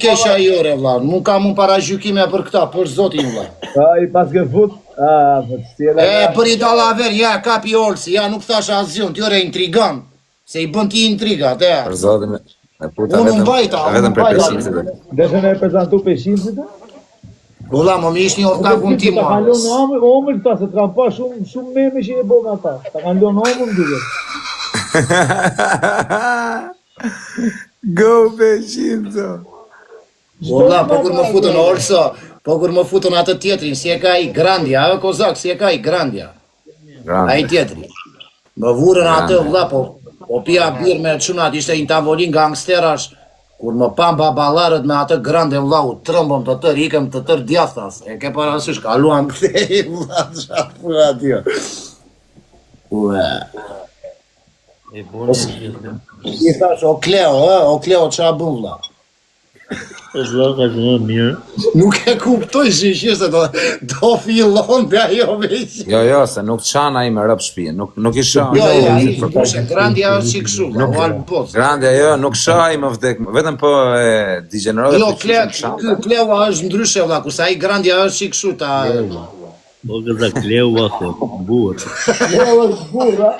Kesha jore, vla, nuk kam unë para gjykime për këta, për zotin, vla. I pas ke fut? Për i dalaver, ja, kapi olsi, ja, nuk thash asgjën, t'jore intrigan, se i bën ti intrigat, e. Për zotin, Unë mbajta, vetëm për peshinësit. Deshe me prezentu peshinësit? Vla, më ish një orta kun ti, Ta ma. kanë lënë omër ta se t'kan pa shumë meme që e bën ata. Ta kanë lënë omër dyre. Go peshinëso! Vla, po kur më futën olso, po kur më futën atë tjetrin, si e ka i Grandja, a kozak, si e ka i Grandja. A i tjetri. Më vurën atë, vla, po pia birë me qunat, ishte një tavolin gangsterash, kur më pam babalarët me atë Grande, vla, u trëmbëm të tërë, ikëm të tërë djathas, e ke parasysh, kaluan këtej, vla, qatë për atjo. Ue. I thash, o Kleo, qa bën, vla? Vlla ka qenë mirë. Nuk e kuptoj që se do fillon dhe ajo veç. Jo, se nuk qana i me rëp shpije, nuk i shah. Jo, i kushe, Grandja është që këshu, u alë post. Grandja, jo, nuk shah i më vdek, vetëm po e digenerove Jo, Kleva është ndryshe, vla, kurse i Grandja është që këshu ta... Po këta Kleu ose burë. Kleu është burë,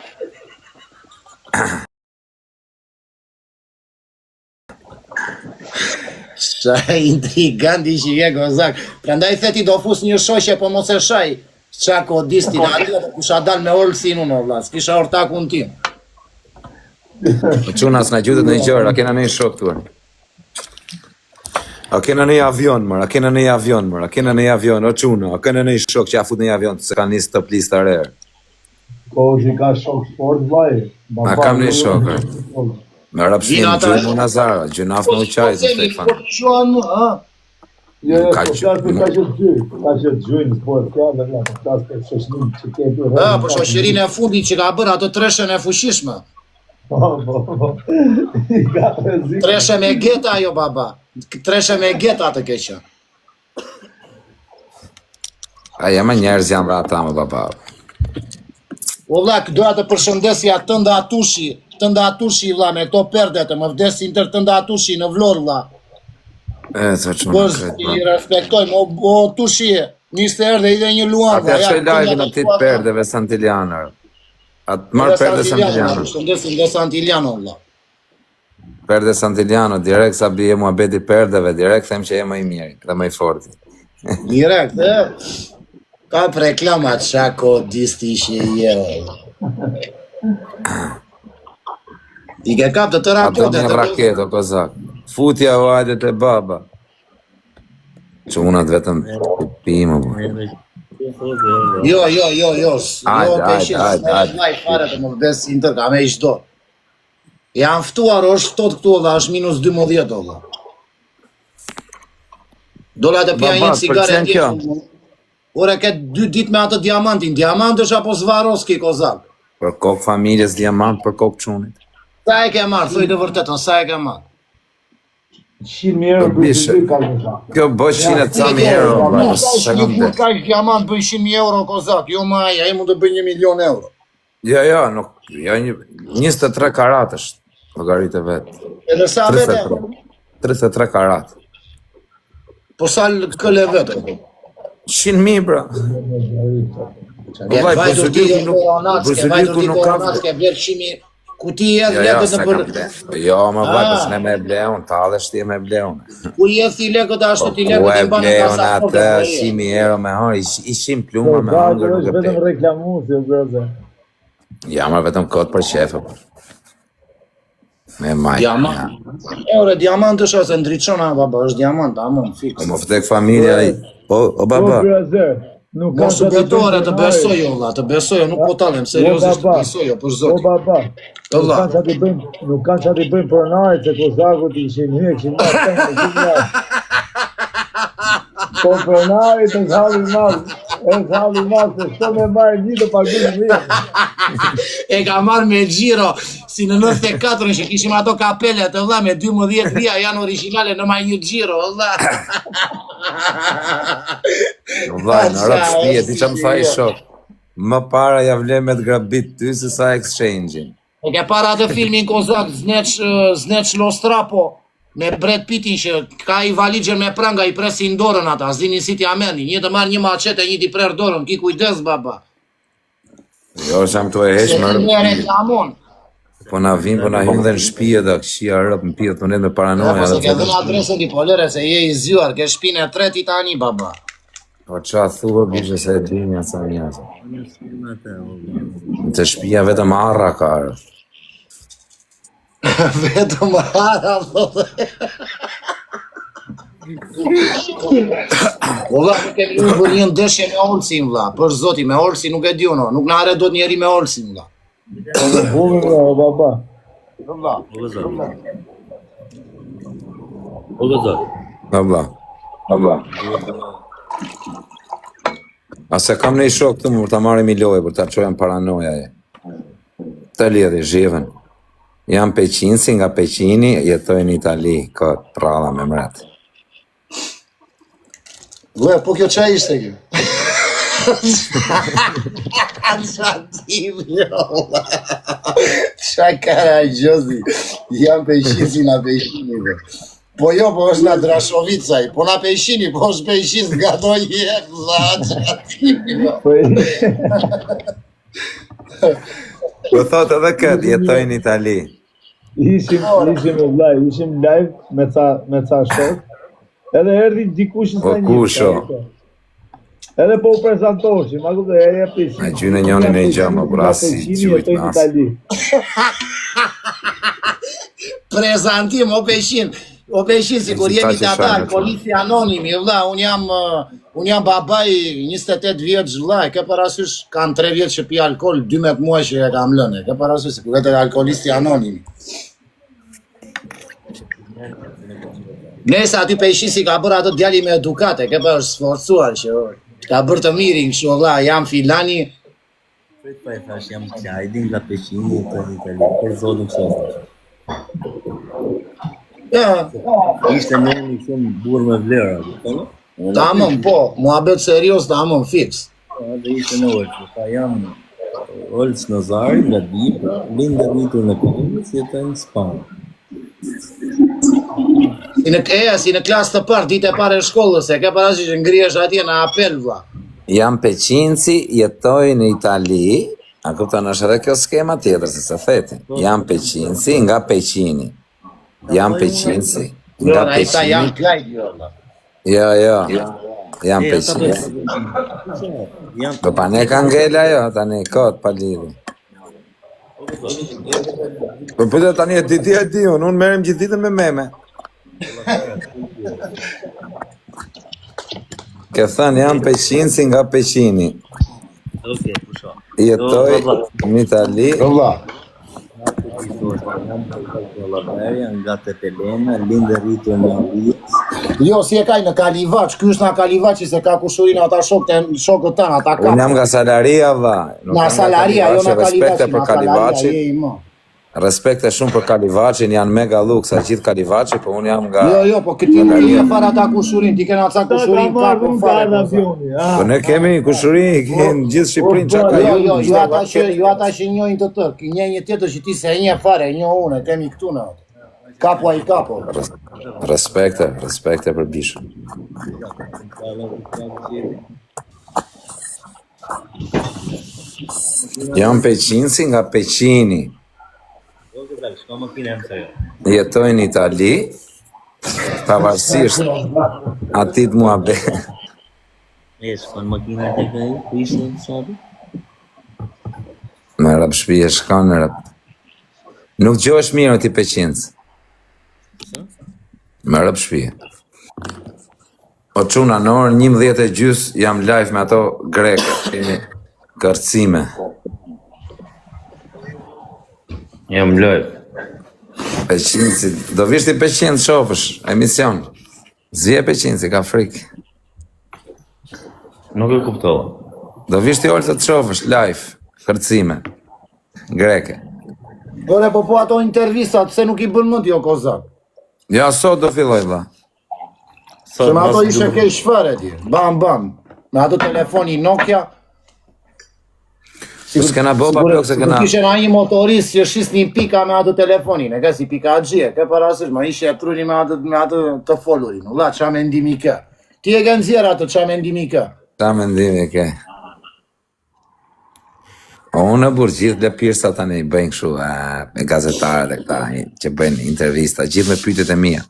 Qa intriganti që je gozak. Prandaj theti do fus një shoqe po mos e shaj. Qa kodistin atë, kusha dal me olsin unë, vla, s'kisha ortakun tim. Quna s'na gjutet në një gjërë, a kena një shok tuar. A kena një avion, mër, a kena një avion, mër, a kena një avion, o quna, a kena një shok që a fut një avion, se ka një stop list të rerë. Po që ka shok sport, vaj. A kam një shok, me rapsnim, gjurë më nazara, gjënaf në uqaj, zë shtek fanë. Jo, ka që gjujnë sport, kja dhe nga, ka që shoshnim që ke të rrë. Po shoqërinë e fundit që ka bërë atë treshen e fushishme. Po, i ka rëzik. Treshe me geta jo, baba. Treshe me geta të keqa. A jema njerëz janë dhe ata më baba. O vla, doja të përshëndesja tënda atushi, vla, me këto perdet, më vdesin tërë tënda atushi në Vlorë, vla. Të që më kretë, I respektojmë, o tushi, niste erë dhe i dhe një luan, atë që i lajke në tit perdeve Santilianër. Atë marë perde Santilianër. Përshëndesin dhe Santiliano, vla. Perde Santiliano, direkt sa bje mua beti perdeve, direkt them që e më i mjeri, dhe më i forti. Direkt, ka për reklamat shako disti që i jero. I ke kap të të rapote. Ato një raket, o kozak. Futja o ajde të baba. Që unat vetëm pimë, bu. Jo, Ajde. Vaj fare të më vdes inter, ka me ishtë do. Jam ftuar, është ftot këtu, dhe është minus 12, dhe. Dola të pja një cigare tjetë. Ore, këtë 2 dit me atë diamantin. Diamant është apo Zvaroski, kozak? Për kokë familjes diamant, për kokë qunit. Sa e ke marrë, thuj të vërtetën, sa e ke marrë? 100.000 euro Bishe. Kjo bëj 100 euro, bërë, së Një kur ka diamant bëj 100.000 euro, kozak, jo ma aja, e mund të bëj 1 milion euro. Jo, nuk, 23 karat është, logarit e vetë. E në sa vete? 33 karat. Po sa këlle vete? 100.000, bra. Vaj, Buzëliku nuk ka vlerë. Ku ti jedh lekët në për... Jo, më vaj, përsh ne me bleun, ta dhe shti me bleun. Ku jedh ti lekët ashtu ti lekët Ku e i banë bleun atë 100.000 euro me hor, ishim pluma me hongër nuk e vetëm bleu. reklamu, si o brëze. Ja, më vetëm kod për shefe, për. Me majtë. Diamant. Ore, diamant është ose ndryqona, baba, është diamant, amon, fix. Më vdek familja i. O, baba. O brëze, nuk Mos u betore të besoj, valla, të besoj, nuk po talem, seriozisht të besoj, për O zotin. baba, Të vlla. nuk kanë që ati bëjmë përnarit, se kozaku t'i ishin hyë, që nga të një. Po përnarit e zhalli malë, se shto me marrë një të pagunë një. E ka marrë me gjiro, si në 94 që kishim ato kapelet, valla, me 12 vija janë originale në ma një gjiro, valla. Vaj, në rëpë shpije, ti që më tha i shok. Më para ja vle me të grabit ty se sa exchange-in. E ke para atë filmin kozak, Zneç Lostrapo, me Brad Pittin që ka i valigjen me pranga i presin dorën ata, zini si t'i ameni, një të marrë një machete, një t'i prerë dorën, ki kujdes baba. Jo, që jam të e hesh më rëpë. Po na vim, po na hym dhe në shpije dhe këshia rëpë në pije, të në paranoja. Po se ke dhe në adresën i polere, se je i zjuar, ke shpine e treti tani, baba. Po qa thua, bishe se e dinja sa njësë. Në të shpija vetëm arra ka arë. Vetëm arra, thotë. O vla, nuk e një bërë një ndeshje me Olsin, vla, për zoti, me Olsin nuk e diono, nuk në are do të njeri me Olsin, vla. Bumi, baba. Abla. Ase kam në i shok të më për të marim i loje, për të qojnë paranoja e. Të lidhi, zhivën. Jam peqinsi nga peqini, jetoj në Itali, këtë pralla me mret. Vle, po kjo qa ishte kjo? Qa kara gjozi, jam peqinsi nga peqini. Po jo, po është nga Drashovicaj, po nga peqini, po është peqis nga do jetë, Po thot edhe këtë, jetoj në Itali. Ishim live me ca shok, edhe erdi dikush në Po kusho. Edhe po u prezentoshim, ma këtë e e peqin. A gjynë njonin e gjama, brasi, gjujt nasë. Prezentim, o peqin, si kur jemi të ata, alkoolisti anonimi, vla, unë jam babaj 28 vjeç, vla, ke parasysh, kanë 3 vjeç që pi alkohol, 12 muaj që e kam lënë, ke parasysh, si kur jetë alkoolisti anonimi. Nesa aty peqin si ka bërë ato djali me edukate, ke për sforcuar që ka bërë të mirin, kështu vlla, jam filani. Prit pa e thash, jam qajdi nga peqini të një Itali, për zonë kësë. Ja, Ishte në një shumë burë me vlera, të tamam, po, mua bet serios, tamam, fix. Dhe ishte në Olës, ta jam Olës Nazari, nga Dipra, lindë rritur në Kërëmës, jetë në Spanë. Si në klasë të parë, ditë e parë e shkollës, e ke parasysh që ngrihesh atje në apel, vlla. Jam peqinci, jetoj në Itali, a kupton është edhe kjo skema tjetër, se se theti. Jam peqinci nga peqini. Jam peqinci nga Jo, ai ta jam peqini. klajt, jo, vlla. Jo, jam peqinci. Po pa ne ka ngella jo, tani, kot pa lidhë. Po përte tani e ti e ti, unë merem gjithë ditën me meme. Ke thënë jam peqinci nga peqini. Oke, pusho. Jetoj në Itali. Vlla. Nga Tepelena, lindë rritur në Alijës. Jo, si e kaj në Kalivaç, ky është nga Kalivaçi se ka kushurin ata shokët tanë, ata ka. Unë jam nga Salaria, valla. Nga Salaria, jo nga Respekte Kalivaçi, për nga Salaria, Kalivaçin. je i më. Respekte shumë për Kalivaçin, janë mega luk sa gjithë Kalivaçi, po unë jam nga... Jo, po këti nuk i e fara ata kushurin, ti kena ca kushurin ka për fare. Po ne kemi kushurin, kemi gjithë Shqipërinë që ka ju. Jo ata që njojnë të tërë, një një tjetër që ti se e një fare, një une, kemi këtu në atë. Kapo ai kapo. Respekte për bishën. Jam peqinci nga peqini. Jetoj në Itali, pavarësisht atit mua be. Shkon makina të kaj, ku ishte në sabi? Me rap shpije shkon në rap. Nuk gjohesh mirë ti peqinc. Me rap shpije. O quna në orën 11:30 jam live me ato greke, kemi kërcime. Jam live. Peqinci, do vishti peqinc shofësh, emision. Zje peqinci, ka frikë. Nuk e kuptova. Do vishti olë të shofësh, live, kërcime, greke. Dore, po ato intervistat, se nuk i bën mend jo kozak. Ja, sot do filloj, vlla. Se me ato ishe kej shfare ti, bam. Me ato telefoni Nokia. S'kena bo pa plok se kena. Kishe na një motorist që shis një pika me atë telefonin, e ka si pika gjie, ke parasysh, ma ishe e truni me atë të folurin, la, qa me ndimi kë. Ti e ke nxjerr atë, qa me ndimi kë. Ta me ndimi ke. Unë burë gjithë dhe pirsa tani bëjnë këshu me gazetarët e këta që bëjnë intervista, gjithë me pyetjet e mia.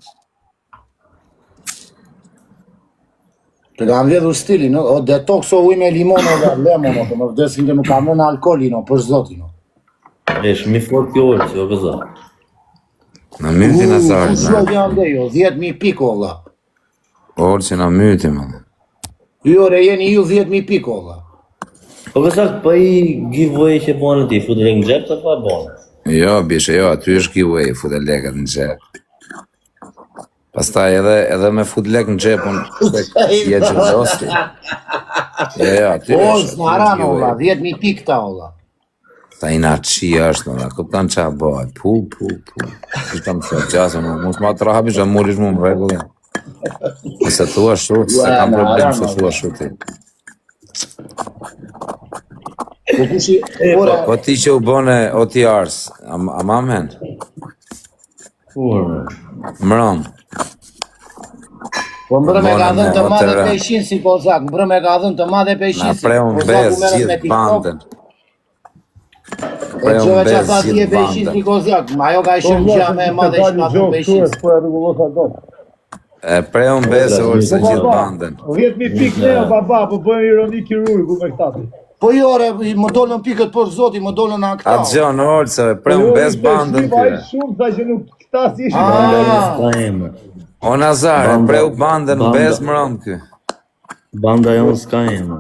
Të kam vjedhur stilin, o detoxo uj me limon dhe lemon, të më vdesin që nuk kam në alkoolin, për zotin. Është mi fort kjo orë, që o këza. Në myti në zarë, Shlo janë dhe jo, 10.000 piko, la. orë që në myti, më. Jo, re jeni ju 10.000 piko, la. O këza, pa i giveaway që bonë ti, futë në gjep të pa bonë. Jo, bishe, jo, aty është giveaway, fute lekët në gjep. Pastaj edhe me fut lek në gjep, unë je gjëndosti. Jo, aty O, është s'maran, ola, giveaway. 10.000 pik ta, ola. Ta i nga qia është, ola, këptan qa bëhet, pu. Ishtë më thë qasë, mos ma të rahabi që mullish mu më regullin. Nëse thua shu, se kam problem se thua shu ti. Po ti që u bone o ti ars, a ma men? Mram. Po mbrëm e ka dhënë të madhe peshin si kozak, mbrëm e ka dhënë të madhe peshin Na si preun bez gjithë bandën. E qëve që ata ti e peshin si kozak, ajo ka ishëm gja me madhe që ka dhënë peshin si. Po e rregullosa do. E preun bez orë se gjithë bandën. 10.000 pikë ne, baba, po bëjmë ironi kirurgu me këta. Po jo, re, më dolën pikët për zoti, më dolën a këta. Atë gjë në orë se preun bez bandën Ai kë. shumë sa që nuk këta si ishin. Ska emë. O Nazar, e preu bandën bez mram kë. Banda jonë s'ka emë.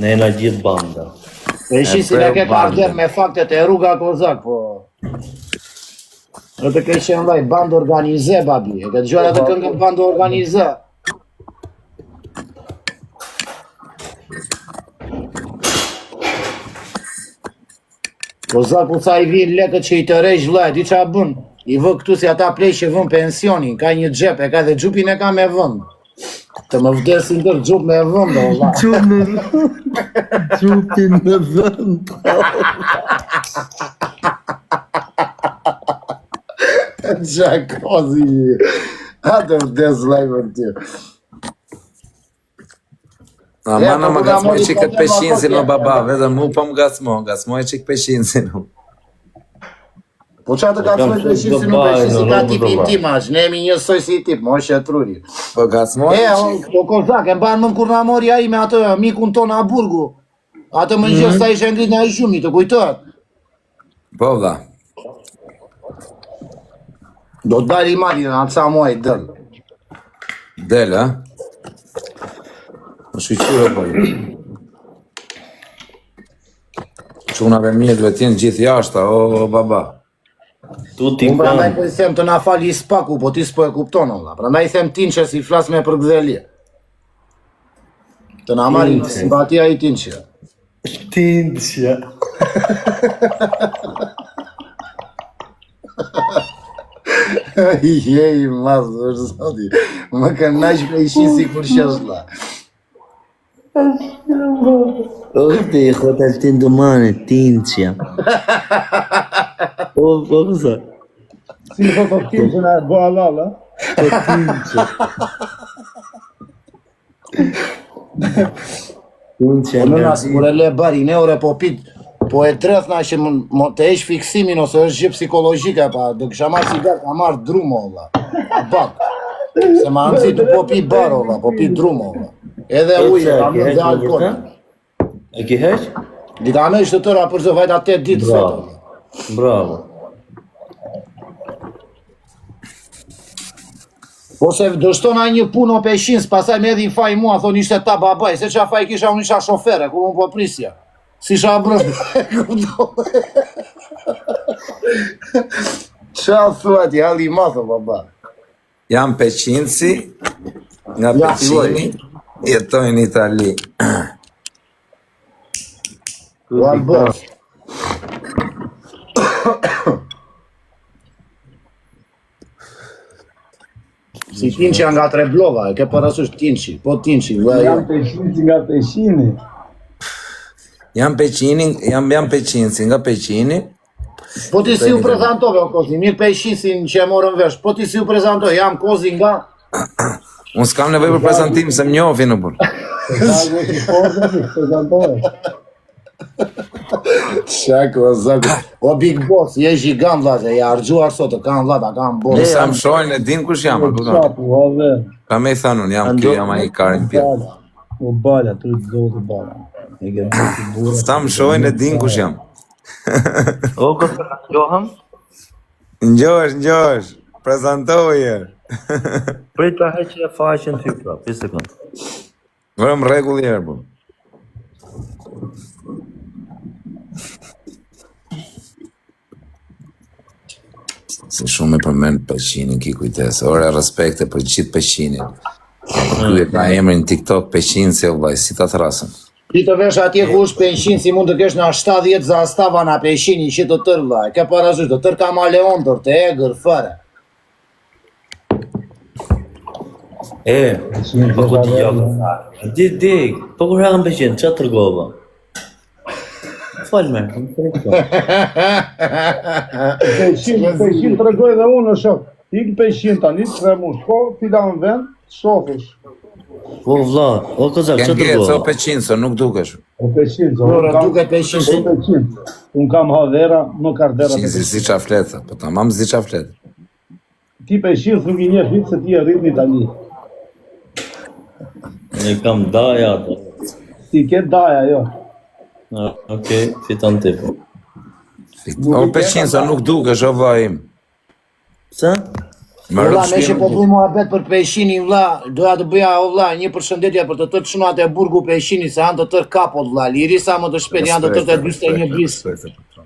Ne na gjithë banda. Peshin si ne ke karder me faktet e rruga kozak, po. Në të ke qenë vaj, bandë organize, babi, e këtë gjore të këngën bandë organize. Kozak u ca i vinë lekët që i të rejsh vlaj, di qa bën? I vë këtu si ata plej që vën pensionin, ka një gjep, e ka dhe gjupin e ka me vënd. Të më vdesin tër gjup me vënd, o la. Gjupin me vënd. Gjakozi, atë vdes lajmë në tjë. Ama në më gacmoj që këtë peshinsin o baba, vedhe mu po më gacmoj që këtë peshinsin. Po qa të gacmoj peshin si nuk peshin si ka tipi intimash, ne jemi njësoj si tip, mo është e truri. Po gacmoj? O kozak, e mbanë mën kur na mori aji me atë mikun tonë a burgu. Atë më njës ta ishe ngrit nga i shumë, të kujtët. Po vla. Do të dali mali në atë sa muaj dëll. Del, ha? Më shqyqyre po. Qunave mje duhet jenë gjithë jashta, o baba. Tuti Unë prandaj po kanë. i them të na fali i spaku, po ti s'po e kupton olla. Prandaj i them tinqe si flas me për gdhelje. Të na marrin simpatia i tinqe. Tinqja. Jej, mazë, është zoti. Më kënaq me ishin si kur sheshla. Ode, hotel Tindumane, tinqja. O, këza. Si po të tim që na bo halal, ha? Po tinqja. Tinqja Në nga nas, kur e le bari, ne ore po pit, po e drethna që më të esh fiksimin ose është gjë psikologjike, pa, do kisha marrë sigar, ka marrë drumo, olla. Bak. Se ma nëzi të po pi bar, olla, po pi drumo, olla. Edhe ujë, kam në dhe alkohol. E ki heq? Di ka me ishte tëra për zë vajta 8 ditë sot, Bravo. olla. Bravo. Po se dështon a një punë o peshin, pasaj me edhin faj mua, thonë ishte ta babaj, se qa faj kisha unë isha shofere, ku unë po prisja. Si isha brëndë, qa thua ti, halli mathë, baba. Jam peqinësi, nga Ja, peqini, jetoj në Itali. U albës. Si tinqi nga Treblova, e ke parasysh tinqi, po tinqi, vëja. Jam peshin si nga peshini. Jam peqinci nga peqini. Po ti si u prezantove o Kozi, mirë pejshisin që e morën vesh, po ti si u prezantove, jam Kozi nga... Unë s'kam nevoj për prezentim se më njohin në burë. Shako, zëgë. O Big Boss, je gigant vlaze, je argjuar sotë, kanë vlada, kanë boss. Nësa më shojnë e din kush jam, ka me i thënë unë, jam kjo, jam a i Karin Pjetë. O bala, tu të zotë bala. Sta më shojnë e din kush jam. O, këtë gjohëm? Njosh, prezentohë jerë. Prit ta heqë e faqen ty pra, 5 sekund. Vërëm regull jerë, bu. Se shumë i përmend peqinin ki kujtes. Ore, respekte për gjithë peqinin. Kyet na emrin TikTok peqin se u vaj, si ta të rasën. Ti të vesh atje ku është peshin, si mund të kesh në 70 zastava në peshini që të tërë vlaj. Ke parazysh, të tërë kamaleondër, të egër, fare. Po ku ti gjallë? Dik, po kur haqën peshin, që tërgova? Falë me, më të Peshin të regoj dhe unë, shok. Ik peshin tani, të remu shko, fila në vend, shofësh. Po vla, o kozak, që Këngec, o tërgova? peqin, se nuk dukesh. O peshin, Duke peshin. Unë kam havera, më kardera. Si qa fletë, po ta mam zi qa fletë. Ti peshin, nuk i një hitë se ti e rrit në Itali. Ne kam daja ato. Ti ke daja, jo. Okej, fiton ti po. O peqin, se nuk dukesh, o vla im. Pse? Më Vla, rëtë me që shpinë. po bëj muhabet për peshinin, vla, doja të bëja, o vla, një përshëndetje për të tërë çunat e burgu peshini, se janë të tërë kapot, vla, liri sa më të shpejt, janë të tërë të 41 bis.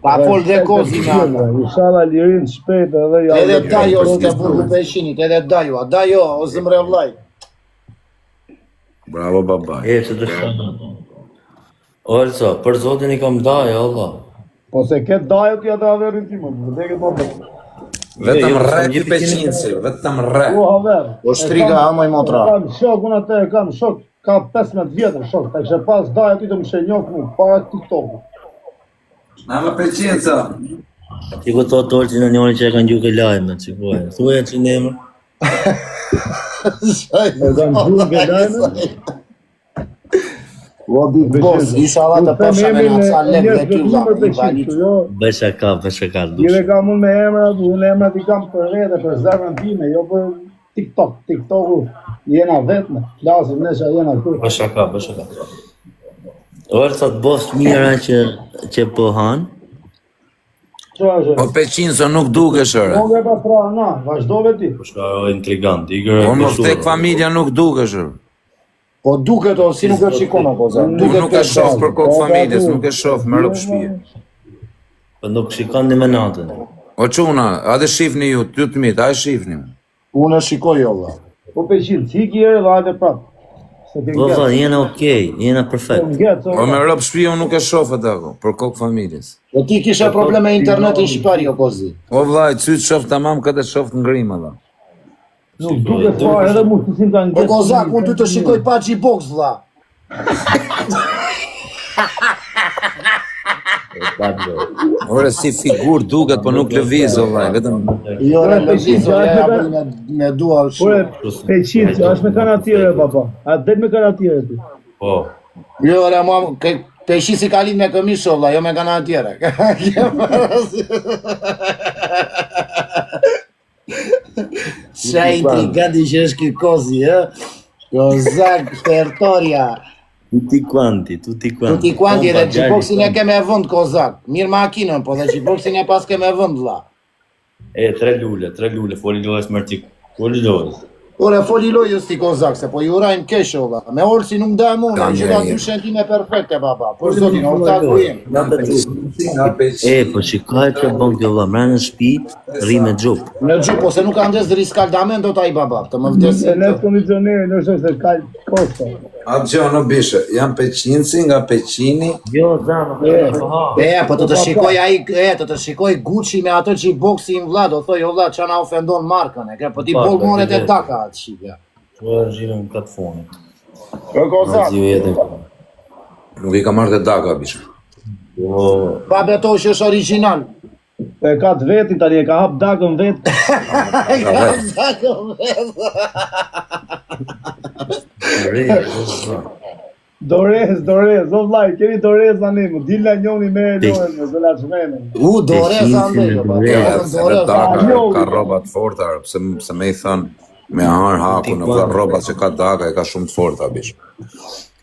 Pa fol dhe Kozi me anë. Ishala lirin shpejt edhe ja. Edhe dajo s'ke burgu peshinit, edhe dajo, o zëmre vlaj. Bravo, babaj. Se të shkënë. Orso, për zotin i kam daja, Allah. Po se ke dajo t'ja dhe averin ti më, dhe ke po bërë. Vetëm rre ti peqinci, vetëm rre. O haver. O shtriga, amoj motra. Kam shok, unë atë e kam shok, ka 15 vjetër shok, ta ishe pas dajo ti të më shenjof mu, para TikTok-u. Na më peqinca. Ti ku të tolë në njëri që e kanë gjuke lajme, që pojë. Thuaj që në emër. E kam gjuke lajme. O Big Boss, inshallah të pasha me në ca lek dhe ty vla, i valit. Bëshaka, Jire kam unë me emrat, unë emrat i kam për rete, për zemrën time, jo për TikTok. TikTok-u jena vetme, flasim nesha jena këtu. Bëshaka. Orso të bos mira që po hanë. Qa është? O peqin, se nuk dukesh, ore. Unë e pa pra, na, vazhdove ti. Po shka intrigant, i gërë O më vdek familja nuk dukesh, ore. Po duket o, si nuk e shikon o koza. Unë nuk e shof për kokë familjes, nuk e shof, më rëpë shpije. Po nuk shikon një me natën. O quna, adhe shifni ju, ty të mitë, a e shifni. Unë e shikoj o vla. Po peshin, ciki e dhe hajde prap. Se ke Po vla, jena okej, jena perfekt. ngecë. O me rëpë shpije, unë nuk e shof e dako, për kokë familjes. O ti kisha probleme me internetin shqipari o Kozi. O vlaj, cytë shof të mamë, këtë shof të ngrimë, dhe. Nuk duke fa edhe mu të sim ka O ngecë. Kozak, unë ty të shikoj Pachi Box vla. Ore, si figur duket, po nuk lëviz, o vlaj, vetëm... Jo, në lëvizo, ja bëj me dual Ore, shumë. peqin, që është me kanë atire, papa. A dhe me kanë atire ti. Po. Jo, re, mua, peshi si ka lidh me këmisho, vla, jo me kanë atjere. Qa intriganti që është ki Kozi, Kozak, territoria. Tutti quanti. Tutti quanti edhe G-boxin e ke me vënd, Kozak. Mirë makinën, po dhe G-boxin e pas ke me vënd, vla. Tre lule, foli lojës mërtik. Foli lojës. Ore, foli lojës ti Kozak, se po ju urajmë kesho, vla. Me orë si nuk da mune, Kam që ka njerë. 2 shentime perfekte, baba. Për zotin, orë ta ku jem. Po shikaj që bon kjo vla, mërë në shpi, rri me gjup. Në gjup, ose nuk ka ndes riskaldamento ta i baba, të më vdesi. E në kondicioneri, në është se ka kosta. Atë gjo, në bishe, jam peqinci nga peqini, Jo, zama, Po të shikoj ai, të shikoj Gucci me atë që i boksi në vla, do thoj, o vla, që na ofendon markën, e ke, po ti Pa, bolmonet e pa, taka atë shikja. Po e rrimë në katë fonit. Për Kozak, Ziu jetë. nuk i ka marrë dhe daga, bishe. Po, Pa betoj që është original. E ka të vetin tani, e ka hap dakën vet. Dorez, o vllai, keni dorez tani, më dilna njoni me lojën me zelaçmenin. Dorez andej, Ka rroba të forta, pse me I thënë me har haku në ka rroba që ka daka e ka shumë të forta bish.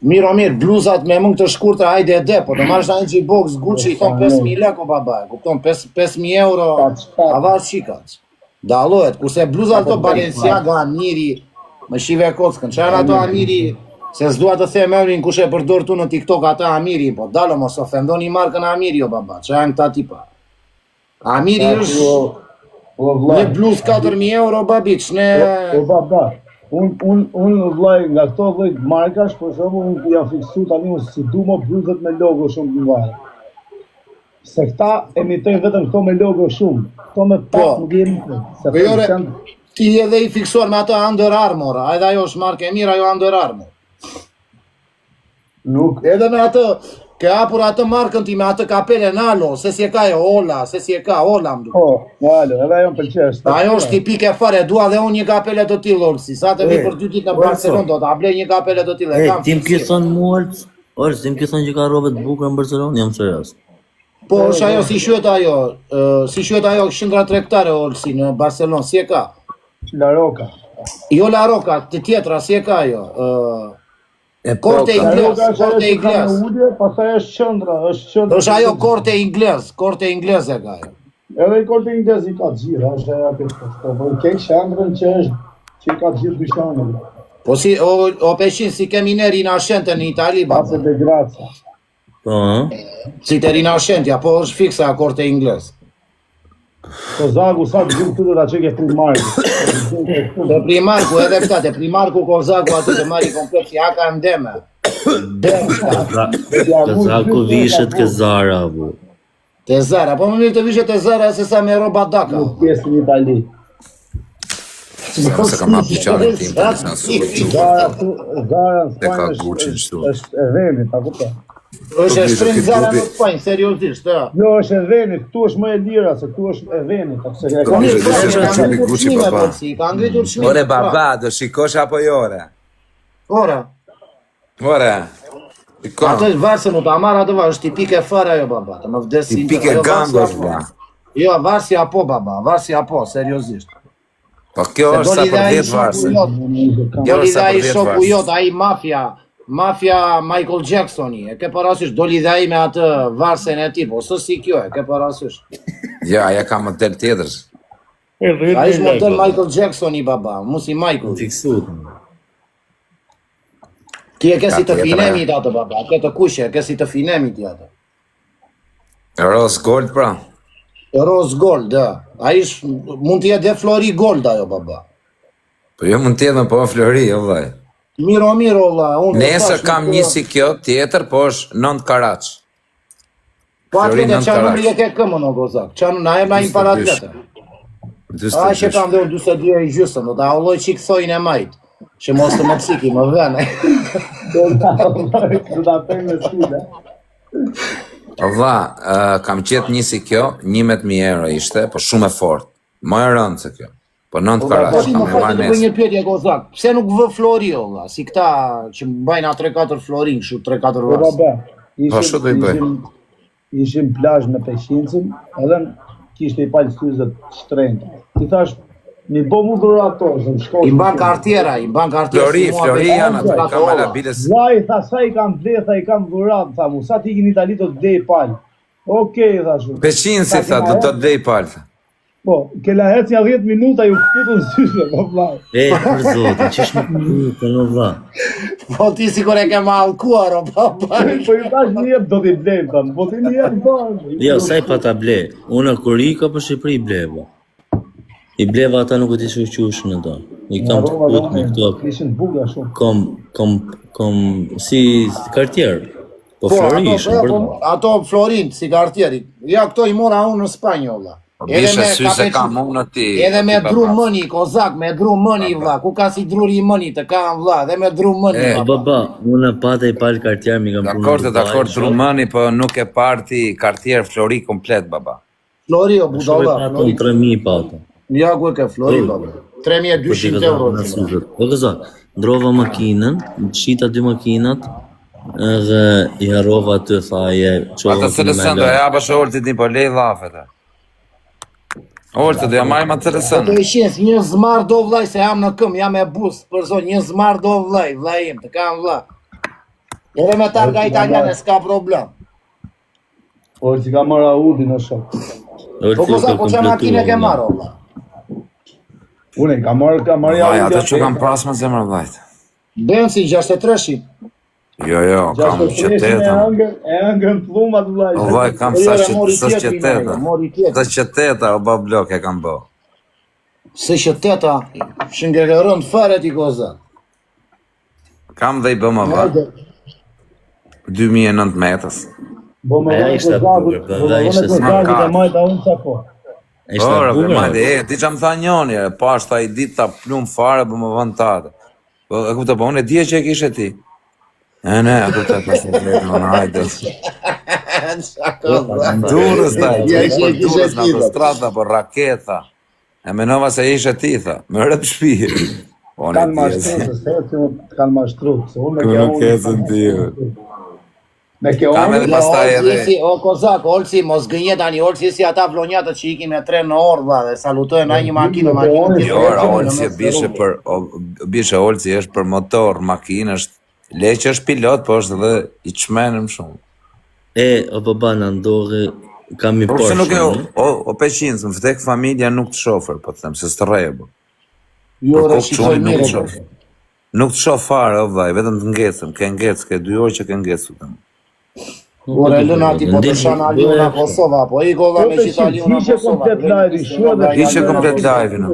Mirë, bluzat me mungë të shkurtra, hajde e po të marrësh një box Gucci I thon 5.000 leko baba, kupton 5.000 euro, avar shikac. Dallohet, kurse bluzat to Balenciaga, Amiri, më shive kockën, çfarë ato Amiri, se s'dua të them emrin kush e përdor tu në TikTok ata Amiri, po dallo mos ofendoni markën Amiri o baba, çfarë janë këta tipa. Amiri është një bluz 4.000 euro babiç, ne O baba, unë vllai nga këto lloj markash, për shembull, unë jam fiksu tani unë si du më bluzët me logo shumë të mëdha. Se këta emitojnë vetëm këto me logo shumë. Këto me pak nuk jemi. Po jore, ti edhe I fiksuar me ato Under Armour, edhe ajo është markë e mirë, ajo Under Armour. Nuk. Edhe me atë, ke hapur atë markën ti me atë kapele Nalo, se si e ka e Ola, se si e ka Ola më duke. Po, Nalo, edhe ajo më pëlqesh. Ajo është tipike fare, dua dhe unë një kapele të tillë Olsi, sa të vi për 2 ditë në Barcelonë do ta blej një kapele të tillë. Tim ke thonë mua, tim ke thonë që ka rroba të bukura në Barcelonë, jam serios. Po është ajo, si quhet ajo qendra tregtare Olsi në Barcelonë, si e ka? La Roca. Jo La Roca, të tjetra, si e ka ajo? Korte inglez. Pastaj është qendra, është ajo korte inglez e ka ajo. Edhe I korte inglez I ka gjithë, është ajo aty. Po ke qendrën që është që ka gjithë dyqanet. Po si o peshin si kemi ne Rinascente në Itali, Pace de Grazia. Po, si te Rinascentia, po është fiksa korte inglez. Po Zagu sa të gjithë të ta çeke primarku. Te primarku edhe këta, te primarku Kozaku aty të marri komplet si haka ndeme. Zaku vishet ke Zara, bu. Te Zara, po më mirë të vishet te Zara se sa me rroba daka. Nuk pjesë në Itali. Se kam hap dyqanin tim, të në su Zara në Te ka Spanjë Gucci në shtu. është e venit, a kupton? është e shtrëng Zara në Spanjë, seriozisht, ëh. Jo, është e venit, këtu është më e lira se këtu është e venit, pse e Po, ka mirë, Gucci, baba. Ka ngritur çmimin. Ore baba, do shikosh apo jo ore? Ora. Ore. Atë varsë nuk ta marr atë varsë, është tipike fare ajo baba, të më vdes si. Tipike gango është baba. Jo, varsë apo baba, varsë apo, seriozisht. Po kjo është sa për 10 varsë. Jo lidha ai shoku jot, ai mafia Michael Jacksoni, e ke parasysh, do lidha ai me atë varsën e tij, po si kjo e ke parasysh. Ja, aja ka model tjetër. Ai është model Michael Jacksoni baba, mos I Michael. Fiksuar. Ti e ke si të finemi atë baba, ke të kushe, ke si të finemi ti atë. Rose Gold pra. Rose Gold, ai mund të jetë dhe Flori Gold ajo baba. Po jo mund të jetë, po Flori, jo vllai. Miro, valla, unë. Nesër kam një si kjo tjetër, po është 9 karaç. Po atë që çanun e ke këmën o gozak. Çanun na e marrin para atë. A që kam dhe 42 e gjysmë, do ta holloj çik thojnë e majt. Që mos të më psiki, më vjen. Do ta them me sile. Valla, kam qetë një si kjo, 11.000 euro ishte, po shumë e fort. Më e rëndë se kjo. Po 9 karaç kam e marrë nesër. Një pyetje gozak. Pse nuk vë Flori valla? Si këta që mbajnë 3-4 florin, kështu 3-4 Po vras. baba, Po ashtu do I bëj. ishim plazh me peshincin, edhe kishte I palë syzet shtrenjta. Ti thash, mi bo mu dhurator, se më shkosh. I mban kartiera. Flori janë atë, kam alabiles. Vllai, tha, sa I kam ble, tha, I kam dhurat, tha mu, sa ti ikin Itali do të blej palë. Okej, thash. Peqinsi tha, do të blej palë. Po, ke la hecja 10 minuta ju ftutën syze, po vllai. Për zotin, ç'është më për në vlla. Po ti sikur e ke mallkuar o baba. Po ju tash një jep do t'i blejmë, thamë, po ti një jep do. Jo, sa I pa ta ble. Unë kur ka për Shqipëri bleva. I bleva ata nuk e di qush në do. I kam të kut me këto. Ishin buga shumë. Kom si kartier. Po Flori ishin për do. Ato florin si kartieri. Ja këto I mora unë në Spanjë valla. Po bishe sy se kam unë ti. Edhe me dru mëni, kozak, me dru mëni, vlla. Ku ka si druri mëni të kam, vlla. Dhe me dru mëni, O baba, unë pata i palë kartjer mi kam punë. Dakor, Drumani, po nuk e parti kartjer Flori komplet, baba. Flori, o budalla. Patën 3.000 patën. Ja ku e ke Flori, baba. 3.200 euro. O këza, ndrova makinën, shita 2 makinat, edhe i harrova aty, tha, Ata se lësën, do e abash Olti din, po lej lafet. Olti, do ja marrim atë të lësën. Të ishin, një zmar do vllaj, se jam në këm, jam e bus, për zonë, një zmar do vllaj, vllajim, të kam vlla. Edhe me targa italiane, s'ka problem. O që ka marrë Audi në shok. Po kosa, po që makine ke marrë, vlla. Une, ka marrë Vaj, Audi. atë që kam pas më zemër vllajt. Benzi, 63-shin. Jo, kam që tetën. E ëngën pllumat vllaj. O vaj, kam sa që teta. Mori tjetër. Sa që teta, o ba blok e kam bo. Se që teta, shëngerërën fare ti koza. Kam dhe i bëmë vë. 2009 metës. Bo me Aja vënë ishte kozakut, bukur, bo me aja ishte vënë kozakut e majta unë sa po. Ora, be, majde, ti që më tha njoni, pas ta i dit ta plum fare, bu më vënd tate. Po, e kupta, po, unë e dje që e kishe ti. E ne, e kupta, pas në kretë, në hajde. Durës, ta, që i për durës në autostrada, por raketa. E menova se ishe ti, tha, më rëtë shpijë. Kanë mashtru, se që kanë mashtru. Nuk e zën ti. Me kjo Kam edhe pastaj edhe... O kozak, Olsi, mos gënje tani, Olsi si ata vlonjatët që ikin me tren në orë, vlla, dhe salutojnë na një makinë Jo, Olsi bishe Olsi është për motor, makinë është leqë është pilot, po është dhe i çmenëm shumë. O baba, në ndodhe, kam i Por se nuk e, Porsche. o peqinës, më vdek familja nuk të shofer, po të them, se së të rejë, Jo, reshikoj nuk të mirë. shof. Nuk të shof fare, o vaj, vetëm të ngecëm, ke ngecë, ke 2 orë që ke ngecë, të them. Ure lëna ati po të shanë Aliu në Kosova, po i golla me qita Aliu në Ishe Kosova. komplet live, Ishe komplet live, no.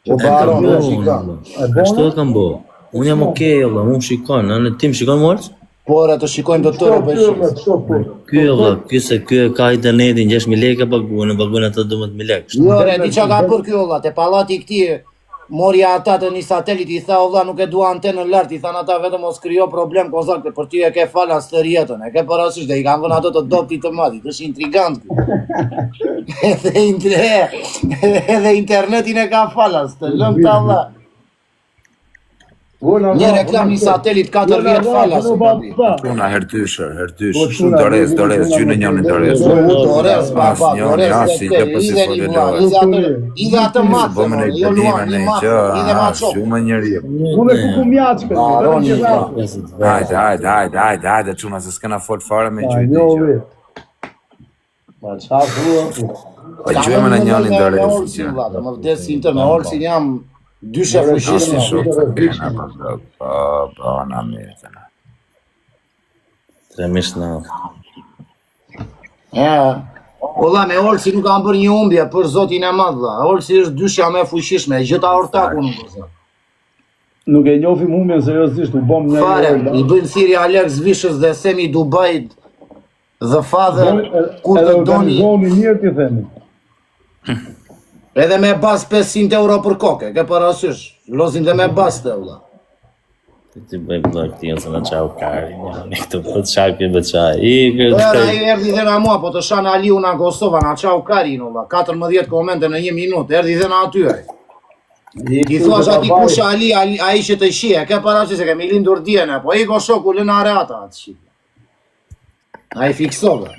O baron, Bo, shikon. Ashtu e kam bo. Unë jam okej, valla, unë shikon, në tim shikon morës? Por e të shikojnë të tërë bëjshis. Ky valla, ky ka internetin 6.000 lekë paguën, paguën ato 12.000 lekë. Jo, re, di qa ka për kjo, valla, te palati këti, mori ata të një satelit, i tha, valla, nuk e dua antenën lartë, i thanë ata vetëm mos kryo problem, kozak, për ty e ke falas të rjetën, e ke parasysh, dhe i kanë vënë ato të dopti të madit, është intrigant. Edhe internetin e ka falas, të lëm të valla. Një reklam një satelit 4 vjetë falas. Puna hertyshër, shumë dores, që në njënë dores. Dores, baba, dores, i dhe atë matë, Bëmë në i jo luan, pëllime një në matë, i dhe matë qopë. shumë njëri. Unë e kuku mjaqë, Hajde, quna, se s'kena fort fare me gjyjtë. Ma qa thua? Po gjyjme në njënë dores. Më vdes inter me Olsin jam dyshe fushishme. Po, në mirë. 3.000. Ola, me Olsi nuk kam bërë një umbje për zotin e madha. Olsi është dyshja me fushishme, gjitha ortaku nuk është. Nuk e njofim humjen seriosisht, u bom një... Fare, i bëjnë thiri Alex Vishës dhe Semi Dubajt dhe father, kur të doni... Edhe organizoni njërë t'i themi. Edhe me bas 500 euro për koke, ke parasysh, lozin dhe me bas të vla. Ti bëjmë do këti janë se në qau kari, një këtë për të qau këtë qaj. Edhe i erdi dhe na mua, po të shanë Aliu në Kosova, na qau kari në vla, 14 komente në 1 minutë, erdi dhe na atyre. I thuash ati kusha Ali, a i që të shie, ke parasysh se kemi lindur djene, po i ko shoku lëna reata atë shqipë. A i fiksove.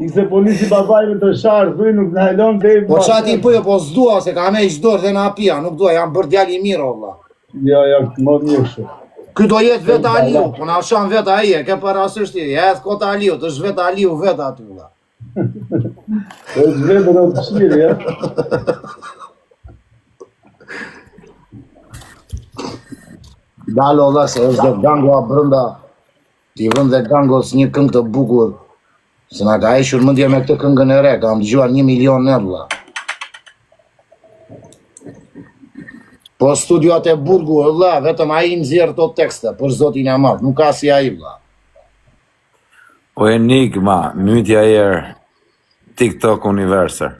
Ikse polisi babajme të sharë, thuj nuk në hajlon të i... Po qa ti pëjë, po s'dua, se ka me i qdorë dhe na pia, nuk dua, jam bërë djali mirë, vla. Jo, më mirë shumë. Ky do jetë vetë Aliu, po na shan vetë ai, e ke parasysh ti, e edhe kota Aliu, të është vetë Aliu vetë aty, vla. është vetë në të shiri, e? Dalo, vla, se është dhe gango a brënda, ti vënd dhe gangos një këngë të bukur, se na ka ishur mëndje me këtë këngën e re, kam dëgjuar 1 milion e vla. Po studiot e Burgu, vla, vetëm ai nxjerr to tekste, për zotin e madh, nuk ka si ai, vla. O enigma, mytja erë, TikTok Universe.